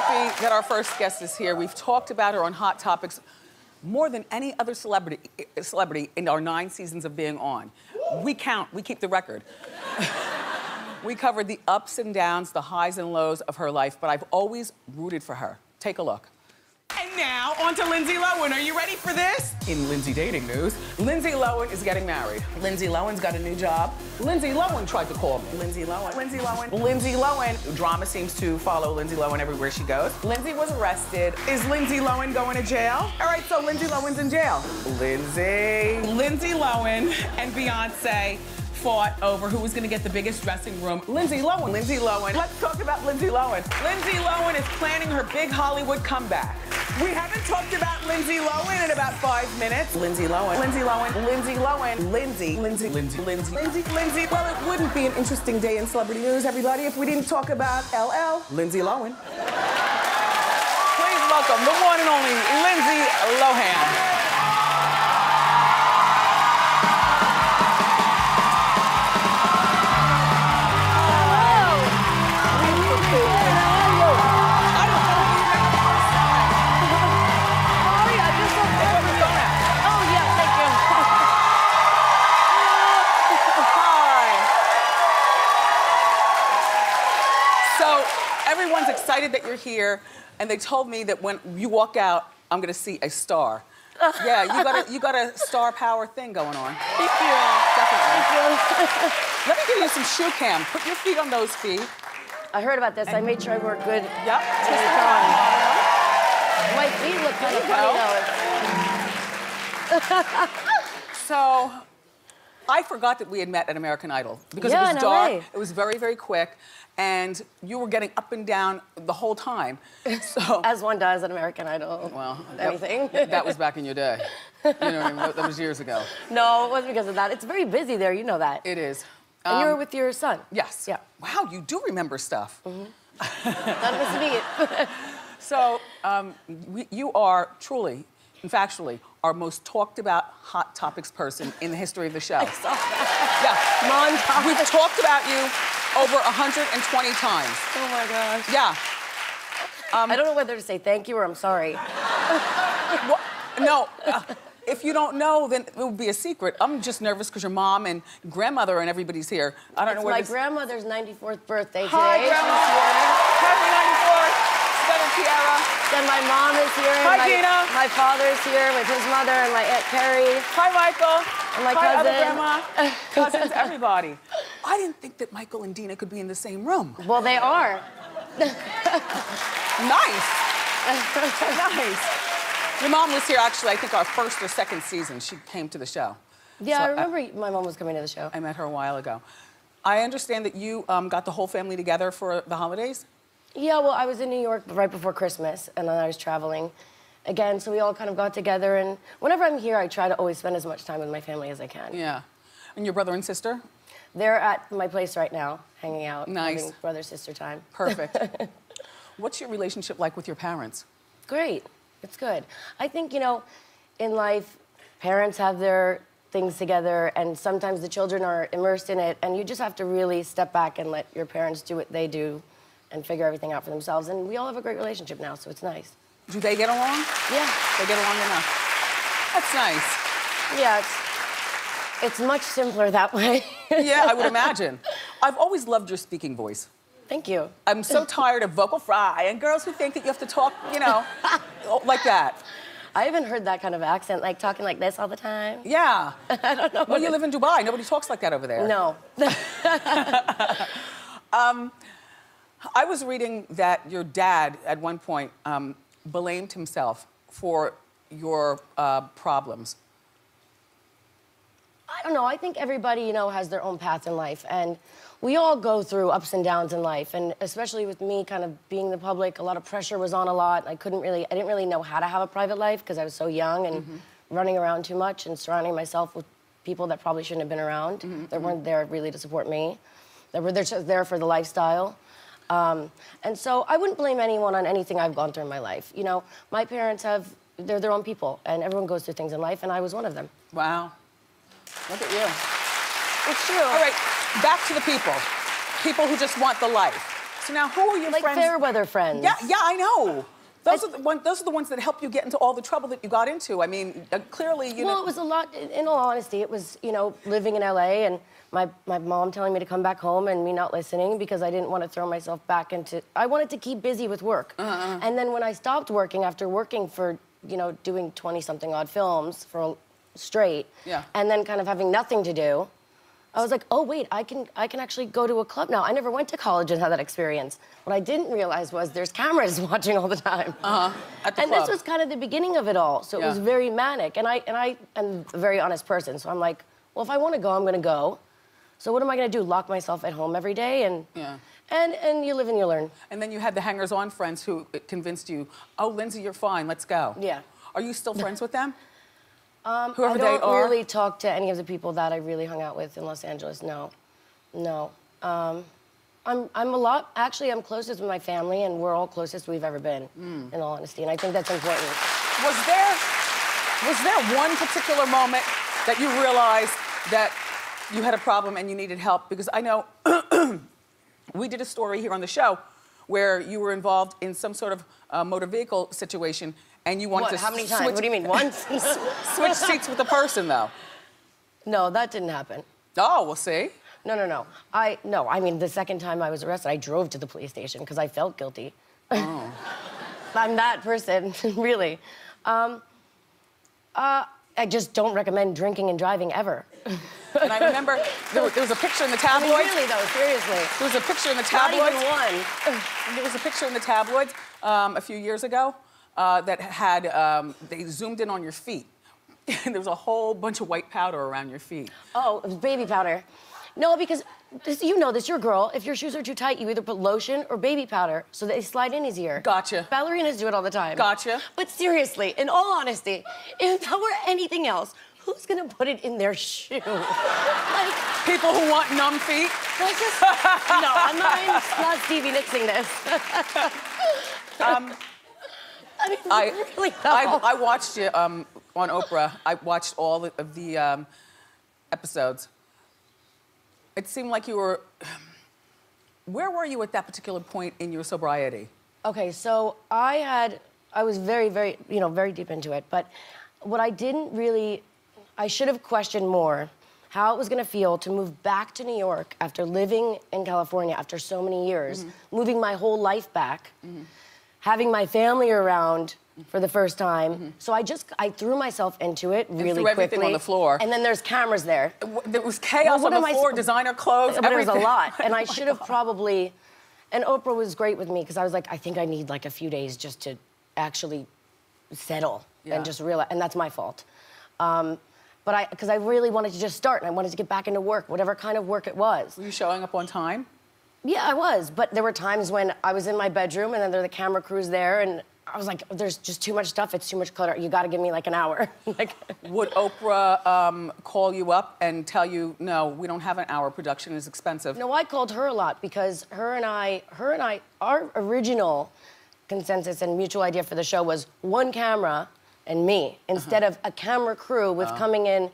happy that our first guest is here. We've talked about her on Hot Topics more than any other celebrity in our 9 seasons of being on. We count, we keep the record. We covered the ups and downs, the highs and lows of her life, but I've always rooted for her. Take a look. And now, on to Lindsay Lohan. Are you ready for this? In Lindsay dating news, Lindsay Lohan is getting married. Lindsay Lohan's got a new job. Lindsay Lohan tried to call me. Lindsay Lohan. Lindsay Lohan. Lindsay Lohan. Drama seems to follow Lindsay Lohan everywhere she goes. Lindsay was arrested. Is Lindsay Lohan going to jail? All right, so Lindsay Lohan's in jail. Lindsay Lohan and Beyonce fought over who was going to get the biggest dressing room. Lindsay Lohan. Lindsay Lohan. Let's talk about Lindsay Lohan. Lindsay Lohan is planning her big Hollywood comeback. We haven't talked about Lindsay Lohan in about 5 minutes. Lindsay Lohan. Lindsay Lohan. Lindsay Lohan. Lindsay. Lindsay. Lindsay. Lindsay. Lindsay. Lindsay. Well, it wouldn't be an interesting day in celebrity news, everybody, if we didn't talk about LL. Lindsay Lohan. Please welcome the one and only Lindsay Lohan. Everyone's excited that you're here, and they told me that when you walk out, I'm gonna see a star. Yeah, you got a star power thing going on. Thank you. Definitely. Thank you. Let me give you some shoe cam. Put your feet on those feet. I heard about this. I made sure I wore good. Yep. My feet look kind of funny though. So, I forgot that we had met at American Idol because Yeah, it was in dark. LA. It was very, very quick, and you were getting up and down the whole time. So, As one does at American Idol. well, anything. That was back in your day. You know what I mean? That was years ago. No, it wasn't because of that. It's very busy there. You know that. It is. And you were with your son. Yes. Yeah. Wow, you do remember stuff. None of us meet. So, you are truly, and factually, our most talked about Hot Topics person in the history of the show. I saw that. Yeah. Non-topic. We've talked about you over 120 times. Oh my gosh. Yeah. I don't know whether to say thank you or I'm sorry. Well, no. If you don't know, then it would be a secret. I'm just nervous because your mom and grandmother and everybody's here. I don't know where my this... grandmother's 94th birthday today. Hi, Grandma. Happy 94th. Better Tiara. Then my mom is here. Hi, and Gina. My father's here with his mother and my Aunt Carrie. Hi, Michael. And my Hi, other cousin. grandma. Cousins, everybody. I didn't think that Michael and Dina could be in the same room. Well, they are. Nice. Nice. Your mom was here, actually, I think our first or second season. She came to the show. Yeah, So I remember my mom was coming to the show. I met her a while ago. I understand that you got the whole family together for the holidays? Yeah, well, I was in New York right before Christmas, and then I was traveling again, so we all kind of got together, and whenever I'm here, I try to always spend as much time with my family as I can. Yeah. And your brother and sister? They're at my place right now, hanging out, Nice. having brother-sister time. Perfect. What's your relationship like with your parents? Great. It's good. I think, you know, in life, parents have their things together, and sometimes the children are immersed in it, and you just have to really step back and let your parents do what they do and figure everything out for themselves. And we all have a great relationship now, so it's nice. Do they get along? Yeah. They get along enough. That's nice. Yeah, it's much simpler that way. Yeah, I would imagine. I've always loved your speaking voice. Thank you. I'm so tired of vocal fry and girls who think that you have to talk, you know, like that. I haven't heard that kind of accent, like talking like this all the time. Yeah. I don't know. Well, you live in Dubai. Nobody talks like that over there. No. I was reading that your dad, at one point, blamed himself for your problems. I don't know. I think everybody, you know, has their own path in life, and we all go through ups and downs in life, and especially with me kind of being the public, a lot of pressure was on a lot. I didn't really know how to have a private life because I was so young and running around too much and surrounding myself with people that probably shouldn't have been around, that weren't there really to support me, that were just there for the lifestyle. And so I wouldn't blame anyone on anything I've gone through in my life. You know, my parents they're their own people, and everyone goes through things in life, and I was one of them. Wow. Look at you. It's true. All right, back to the people. People who just want the life. So now, who are your like friends? fair weather friends. Yeah, I know. Those are the ones that helped you get into all the trouble that you got into. I mean, clearly, you know. Well, it was a lot. In all honesty, it was, you know, living in LA and my mom telling me to come back home and me not listening because I didn't want to throw myself back into. I wanted to keep busy with work. And then when I stopped working, after working for, you know, doing 20-something odd films for straight, and then kind of having nothing to do, I was like, oh wait, I can actually go to a club now. I never went to college and had that experience. What I didn't realize was there's cameras watching all the time. At the and club. this was kind of the beginning of it all, so it was very manic. And I am a very honest person, so I'm like, well, if I want to go, I'm going to go. So what am I going to do? Lock myself at home every day? And you live and you learn. And then you had the hangers-on friends who convinced you, oh, Lindsay, you're fine, let's go. Yeah. Are you still friends with them? Whoever I don't really talk to any of the people that I really hung out with in Los Angeles. No. I'm I'm closest with my family, and we're all closest we've ever been, in all honesty, and I think that's important. Was there one particular moment that you realized that you had a problem and you needed help? Because I know we did a story here on the show where you were involved in some sort of motor vehicle situation and you wanted to How many times? What do you mean, once? Switch seats with the person, though. No, that didn't happen. Oh, we'll see. No. I mean, the second time I was arrested, I drove to the police station because I felt guilty. Oh. I'm that person, really. I just don't recommend drinking and driving ever. And I remember there was a picture in the tabloids. I mean, really, though, seriously. There was a picture in the tabloids. Not even one. There was a picture in the tabloids a few years ago that had, they zoomed in on your feet. And there was a whole bunch of white powder around your feet. Oh, it was baby powder. No, because you know this, you're a girl. If your shoes are too tight, you either put lotion or baby powder so they slide in easier. Gotcha. Ballerinas do it all the time. Gotcha. But seriously, in all honesty, if that were anything else, who's gonna put it in their shoe? Like, people who want numb feet? That's just, no, I'm not Stevie Nicks-ing this. I mean, really, I watched you on Oprah. I watched all of the episodes. It seemed like you were... Where were you at that particular point in your sobriety? Okay, so I was very, very, very deep into it. But what I didn't really... I should have questioned more how it was going to feel to move back to New York after living in California after so many years, moving my whole life back, having my family around for the first time. So I threw myself into it really quickly. Everything on the floor. And then there's cameras there. There was chaos on the floor, designer clothes, but everything. It was a lot. And I should have probably... And Oprah was great with me because I was like, I think I need like a few days just to actually settle and just realize, and that's my fault. Because I really wanted to just start and I wanted to get back into work, whatever kind of work it was. Were you showing up on time? Yeah, I was, but there were times when I was in my bedroom and then there were the camera crews there and I was like, there's just too much stuff, it's too much clutter, you gotta give me like an hour. Would Oprah call you up and tell you, no, we don't have an hour, production is expensive? No, I called her a lot because her and I, our original consensus and mutual idea for the show was one camera and me, instead of a camera crew with coming in.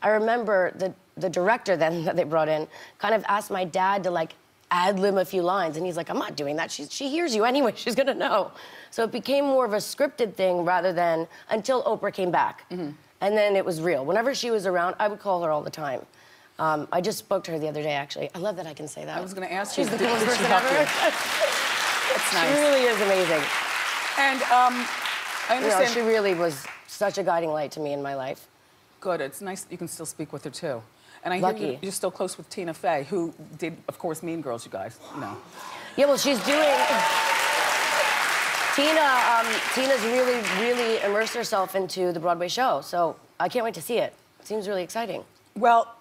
I remember the director then that they brought in kind of asked my dad to like ad-lib a few lines, and he's like, I'm not doing that. She hears you anyway, she's gonna know. So it became more of a scripted thing rather than until Oprah came back. And then it was real. Whenever she was around, I would call her all the time. I just spoke to her the other day, actually. I love that I can say that. I was gonna ask you. She's the coolest person ever. That's nice. She really is amazing. And I understand. She really was such a guiding light to me in my life. Good, it's nice that you can still speak with her too. And I Lucky. hear you're still close with Tina Fey, who did, of course, Mean Girls, you guys know. Yeah, well, she's doing... Tina's really, really immersed herself into the Broadway show, so I can't wait to see it. It seems really exciting. Well,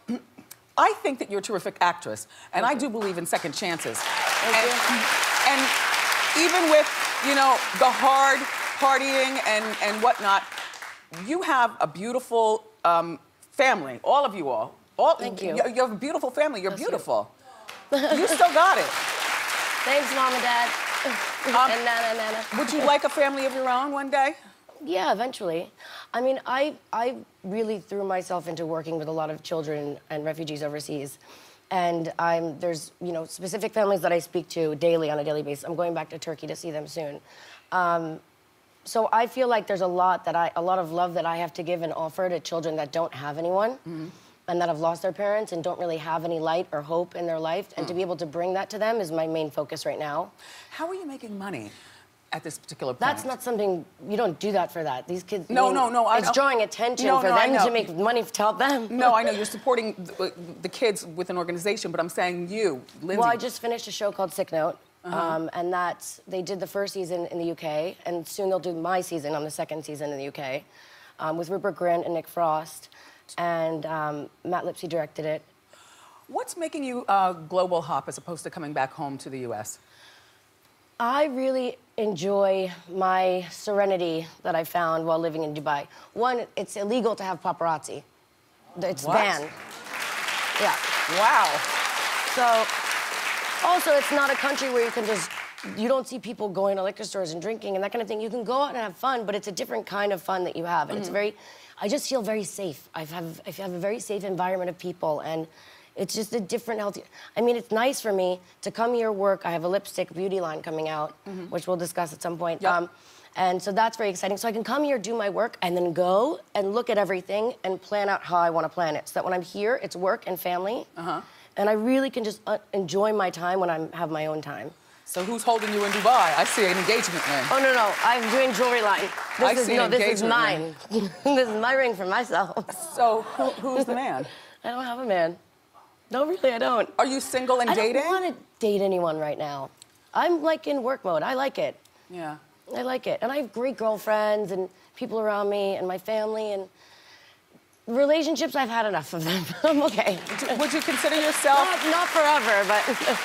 I think that you're a terrific actress, and I do believe in second chances. And even with, the hard partying and whatnot, you have a beautiful family, all of you all. Thank you. You have a beautiful family. You're beautiful. You still got it. Thanks, Mom and Dad. And Nana. Would you like a family of your own one day? Yeah, eventually. I mean, I really threw myself into working with a lot of children and refugees overseas. And there's, you know, specific families that I speak to daily on a daily basis. I'm going back to Turkey to see them soon. So I feel like there's a lot of love that I have to give and offer to children that don't have anyone and that have lost their parents and don't really have any light or hope in their life. And to be able to bring that to them is my main focus right now. How are you making money at this particular point? That's not something, you don't do that for that. These kids, No. It's drawing attention for them to make money to help them. No, I know, you're supporting the kids with an organization, but I'm saying you, Lindsay. Well, I just finished a show called Sick Note. And they did the first season in the UK, and soon they'll do my season on the second season in the UK, with Rupert Grint and Nick Frost, and Matt Lipsey directed it. What's making you global hop as opposed to coming back home to the US? I really enjoy my serenity that I found while living in Dubai. One, it's illegal to have paparazzi. It's banned. Yeah. Wow. So, also, it's not a country where you don't see people going to liquor stores and drinking and that kind of thing. You can go out and have fun, but it's a different kind of fun that you have. And it's I just feel very safe. I have a very safe environment of people, and it's just a different, healthy. I mean, it's nice for me to come here, work. I have a lipstick beauty line coming out, which we'll discuss at some point. Yep. And so that's very exciting. So I can come here, do my work, and then go and look at everything and plan out how I want to plan it. So that when I'm here, it's work and family. And I really can just enjoy my time when I have my own time. So who's holding you in Dubai? I see an engagement ring. Oh, no, I'm doing jewelry line. This is mine. This is my ring for myself. So who's the man? I don't have a man. No, really, I don't. Are you single and dating? I don't want to date anyone right now. I'm like in work mode. I like it. Yeah. I like it. And I have great girlfriends and people around me and my family and relationships, I've had enough of them. I'm okay. Would you consider yourself? Not forever, but...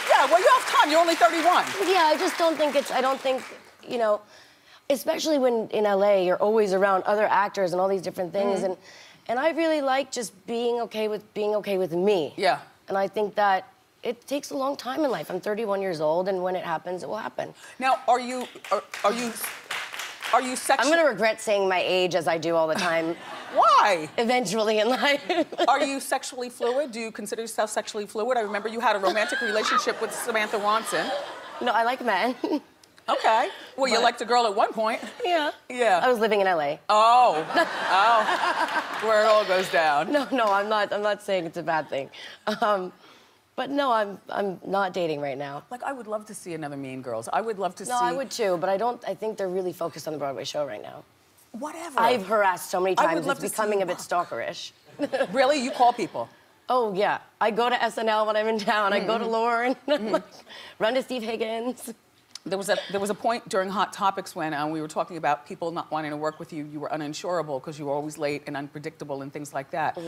Yeah, well, you have time. You're only 31. Yeah, I just don't think I don't think, you know, especially when in LA, you're always around other actors and all these different things. And I really like just being okay with me. Yeah. And I think that it takes a long time in life. I'm 31 years old, and when it happens, it will happen. Now, are you sexual? I'm gonna regret saying my age as I do all the time. Why? Eventually in life. Are you sexually fluid? Do you consider yourself sexually fluid? I remember you had a romantic relationship with Samantha Ronson. No, I like men. Okay. Well, you liked a girl at one point. Yeah. Yeah. I was living in LA. Oh. Where it all goes down. No, I'm not saying it's a bad thing. But no, I'm not dating right now. Like, I would love to see another Mean Girls. I would love to see... No, I would too, but I think they're really focused on the Broadway show right now. Whatever. I've harassed so many times, it's becoming a bit stalkerish. Really? You call people? Oh, yeah. I go to SNL when I'm in town. I go to Lauren. Run to Steve Higgins. There was a point during Hot Topics when we were talking about people not wanting to work with you. You were uninsurable because you were always late and unpredictable and things like that.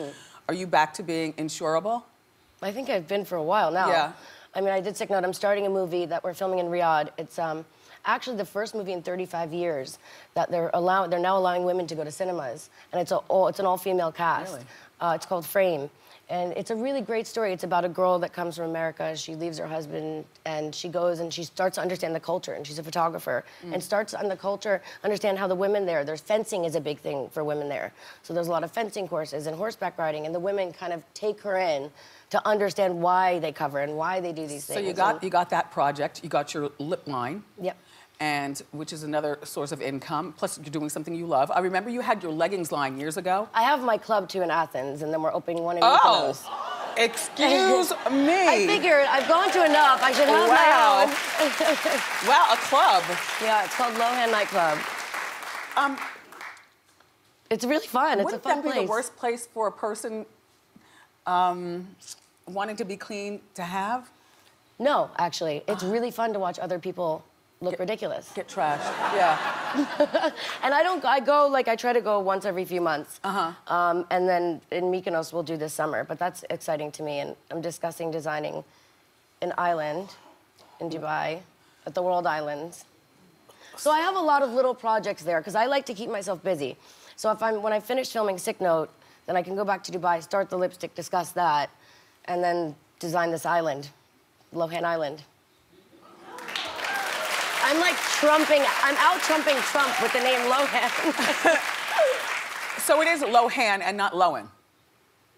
Are you back to being insurable? I think I've been for a while now. Yeah. I mean, I did Sick Note. I'm starting a movie that we're filming in Riyadh. It's actually the first movie in 35 years that they're now allowing women to go to cinemas. And it's an all-female cast. Really? It's called Frame. And it's a really great story. It's about a girl that comes from America. She leaves her husband, and she goes and she starts to understand the culture, and she's a photographer, and starts on the culture, understand how the women there's fencing is a big thing for women there. So there's a lot of fencing courses and horseback riding, and the women kind of take her in to understand why they cover and why they do these things. So you got that project, you got your lip line. Yep. And which is another source of income. Plus, you're doing something you love. I remember you had your leggings line years ago. I have my club too in Athens, and then we're opening one in Mykonos. Oh, excuse me. I figured I've gone to enough. I should have my own. Wow, a club. Yeah, it's called Lohan Nightclub. It's really fun. It's a fun place. Wouldn't that be the worst place for a person wanting to be clean to have? No, actually, it's really fun to watch other people look ridiculous. Get trashed, yeah. And I try to go once every few months. And then in Mykonos, we'll do this summer, but that's exciting to me. And I'm discussing designing an island in Dubai at the World Islands. So I have a lot of little projects there, because I like to keep myself busy. So when I finish filming Sick Note, then I can go back to Dubai, start the lipstick, discuss that, and then design this island, Lohan Island. I'm out trumping Trump with the name Lohan. So it is Lohan and not Lohan?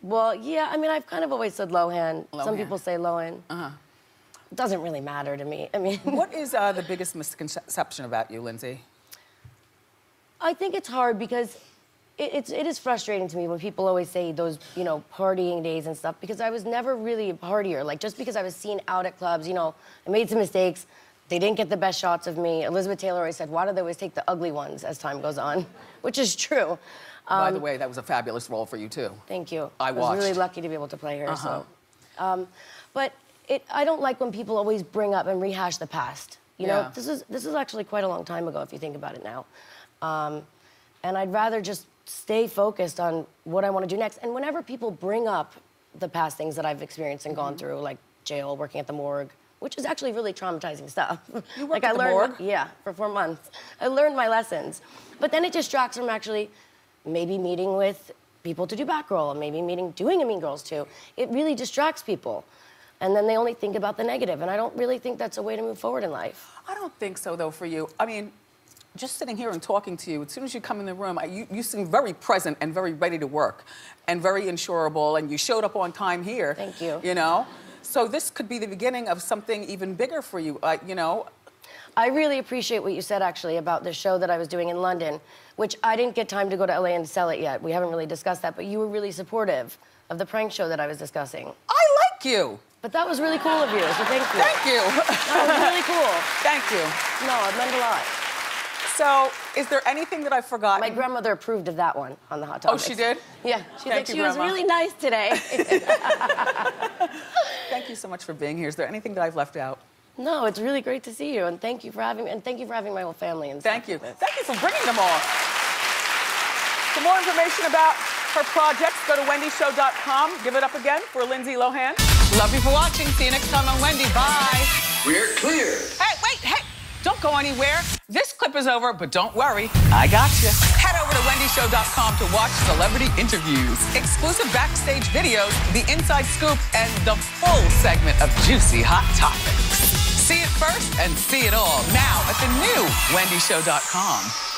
Well, yeah, I mean, I've kind of always said Lohan. Some Lohan. people say Lohan. It doesn't really matter to me. I mean... What is the biggest misconception about you, Lindsay? I think it's hard because it is frustrating to me when people always say those, you know, partying days and stuff, because I was never really a partier. Like, just because I was seen out at clubs, you know, I made some mistakes. They didn't get the best shots of me. Elizabeth Taylor always said, why do they always take the ugly ones as time goes on? Which is true. By the way, that was a fabulous role for you, too. Thank you. I watched. was really lucky to be able to play her, so. But I don't like when people always bring up and rehash the past. You know, this is actually quite a long time ago, if you think about it now. And I'd rather just stay focused on what I want to do next. And whenever people bring up the past things that I've experienced and gone through, like jail, working at the morgue, which is actually really traumatizing stuff. You worked at the morgue? Yeah, for 4 months. I learned my lessons. But then it distracts from actually maybe meeting with people to do back roll, and maybe doing a Mean Girls too. It really distracts people. And then they only think about the negative, and I don't really think that's a way to move forward in life. I don't think so, though, for you. I mean, just sitting here and talking to you, as soon as you come in the room, you seem very present and very ready to work and very insurable, and you showed up on time here. Thank you. You know? So this could be the beginning of something even bigger for you, you know? I really appreciate what you said, actually, about the show that I was doing in London, which I didn't get time to go to LA and sell it yet. We haven't really discussed that, but you were really supportive of the prank show that I was discussing. I like you. But that was really cool of you, so thank you. Thank you. That was really cool. Thank you. No, it meant a lot. So, is there anything that I've forgotten? My grandmother approved of that one on the Hot Topics. Oh, she did? Yeah. She's like, she Grandma. was really nice today. Thank you so much for being here. Is there anything that I've left out? No, it's really great to see you, and thank you for having me, and thank you for having my whole family and Thank you. stuff. Thank you for bringing them all. For more information about her projects, go to wendyshow.com. Give it up again for Lindsay Lohan. Love you for watching. See you next time on Wendy. Bye. We're clear. Hey, wait, hey. Don't go anywhere. This clip is over, but don't worry. I got you. Head over to wendyshow.com to watch celebrity interviews, exclusive backstage videos, the inside scoop, and the full segment of juicy hot topics. See it first and see it all now at the new wendyshow.com.